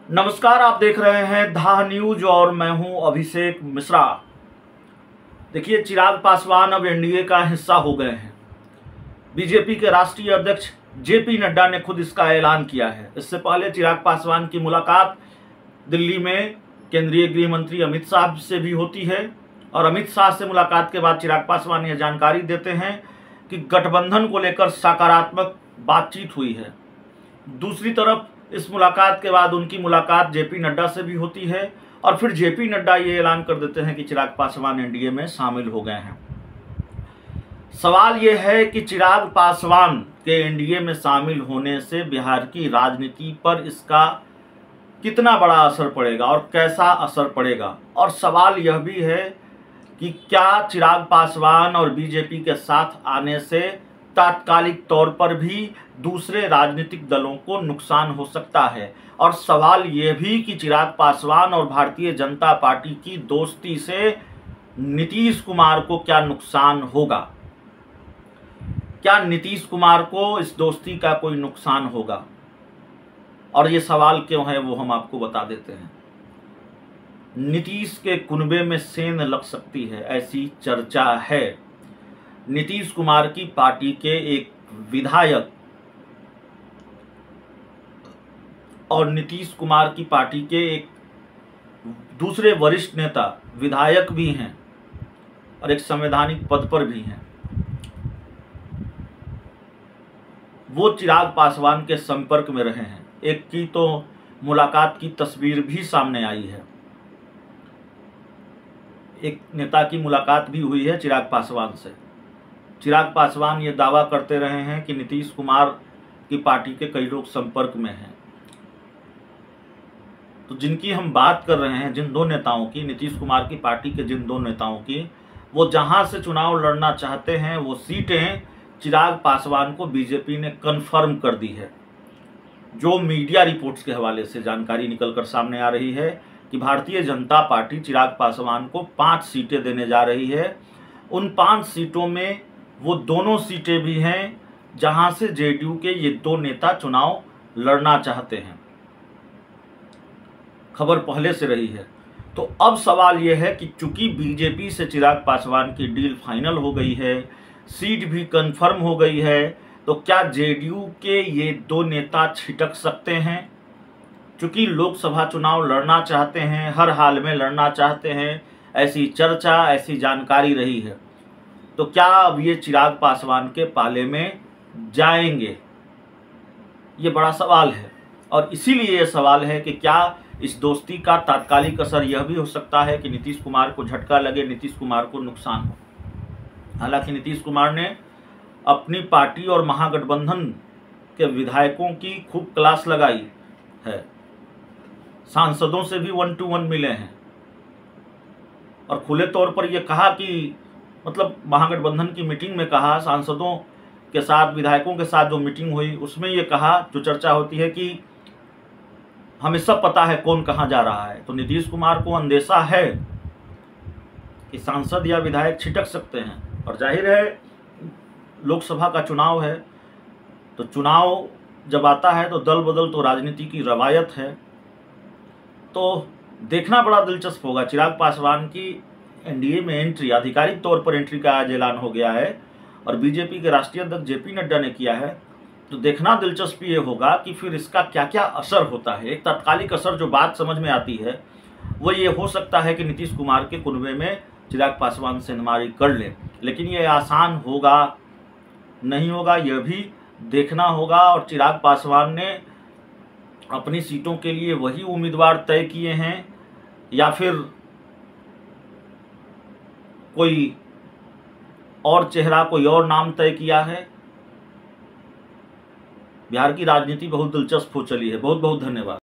नमस्कार, आप देख रहे हैं धा न्यूज और मैं हूं अभिषेक मिश्रा। देखिए, चिराग पासवान अब एनडीए का हिस्सा हो गए हैं। बीजेपी के राष्ट्रीय अध्यक्ष जेपी नड्डा ने खुद इसका ऐलान किया है। इससे पहले चिराग पासवान की मुलाकात दिल्ली में केंद्रीय गृह मंत्री अमित शाह से भी होती है और अमित शाह से मुलाकात के बाद चिराग पासवान यह जानकारी देते हैं कि गठबंधन को लेकर सकारात्मक बातचीत हुई है। दूसरी तरफ इस मुलाकात के बाद उनकी मुलाकात जेपी नड्डा से भी होती है और फिर जेपी नड्डा ये ऐलान कर देते हैं कि चिराग पासवान एनडीए में शामिल हो गए हैं। सवाल ये है कि चिराग पासवान के एनडीए में शामिल होने से बिहार की राजनीति पर इसका कितना बड़ा असर पड़ेगा और कैसा असर पड़ेगा। और सवाल यह भी है कि क्या चिराग पासवान और बीजेपी के साथ आने से तात्कालिक तौर पर भी दूसरे राजनीतिक दलों को नुकसान हो सकता है। और सवाल यह भी कि चिराग पासवान और भारतीय जनता पार्टी की दोस्ती से नीतीश कुमार को क्या नुकसान होगा। क्या नीतीश कुमार को इस दोस्ती का कोई नुकसान होगा, और ये सवाल क्यों है वो हम आपको बता देते हैं। नीतीश के कुनबे में सेंध लग सकती है, ऐसी चर्चा है। नीतीश कुमार की पार्टी के एक विधायक और नीतीश कुमार की पार्टी के एक दूसरे वरिष्ठ नेता विधायक भी हैं और एक संवैधानिक पद पर भी हैं। वो चिराग पासवान के संपर्क में रहे हैं। एक की तो मुलाकात की तस्वीर भी सामने आई है। एक नेता की मुलाकात भी हुई है चिराग पासवान से। चिराग पासवान ये दावा करते रहे हैं कि नीतीश कुमार की पार्टी के कई लोग संपर्क में हैं। तो जिनकी हम बात कर रहे हैं, जिन दो नेताओं की, नीतीश कुमार की पार्टी के जिन दो नेताओं की, वो जहां से चुनाव लड़ना चाहते हैं वो सीटें चिराग पासवान को बीजेपी ने कन्फर्म कर दी है। जो मीडिया रिपोर्ट्स के हवाले से जानकारी निकलकर सामने आ रही है कि भारतीय जनता पार्टी चिराग पासवान को 5 सीटें देने जा रही है। उन 5 सीटों में वो दोनों सीटें भी हैं जहां से जेडीयू के ये दो नेता चुनाव लड़ना चाहते हैं। खबर पहले से रही है। तो अब सवाल यह है कि चूंकि बीजेपी से चिराग पासवान की डील फाइनल हो गई है, सीट भी कंफर्म हो गई है, तो क्या जेडीयू के ये दो नेता छिटक सकते हैं? चूंकि लोकसभा चुनाव लड़ना चाहते हैं, हर हाल में लड़ना चाहते हैं, ऐसी चर्चा, ऐसी जानकारी रही है। तो क्या अब ये चिराग पासवान के पाले में जाएंगे? ये बड़ा सवाल है। और इसीलिए ये सवाल है कि क्या इस दोस्ती का तात्कालिक असर यह भी हो सकता है कि नीतीश कुमार को झटका लगे, नीतीश कुमार को नुकसान हो। हालांकि नीतीश कुमार ने अपनी पार्टी और महागठबंधन के विधायकों की खूब क्लास लगाई है। सांसदों से भी 1 to 1 मिले हैं और खुले तौर पर यह कहा कि मतलब महागठबंधन की मीटिंग में कहा, सांसदों के साथ, विधायकों के साथ जो मीटिंग हुई उसमें ये कहा, जो चर्चा होती है कि हमें सब पता है कौन कहाँ जा रहा है। तो नीतीश कुमार को अंदेशा है कि सांसद या विधायक छिटक सकते हैं। और जाहिर है लोकसभा का चुनाव है, तो चुनाव जब आता है तो दल बदल तो राजनीति की रवायत है। तो देखना बड़ा दिलचस्प होगा। चिराग पासवान की एनडीए में एंट्री, आधिकारिक तौर पर एंट्री का आज ऐलान हो गया है और बीजेपी के राष्ट्रीय अध्यक्ष जेपी नड्डा ने किया है। तो देखना दिलचस्प ये होगा कि फिर इसका क्या क्या असर होता है। एक तात्कालिक असर जो बात समझ में आती है वो ये हो सकता है कि नीतीश कुमार के कुनबे में चिराग पासवान से हमारी कर ले, लेकिन ये आसान होगा नहीं होगा यह भी देखना होगा। और चिराग पासवान ने अपनी सीटों के लिए वही उम्मीदवार तय किए हैं या फिर कोई और चेहरा, कोई और नाम तय किया है। बिहार की राजनीति बहुत दिलचस्प हो चली है। बहुत बहुत धन्यवाद।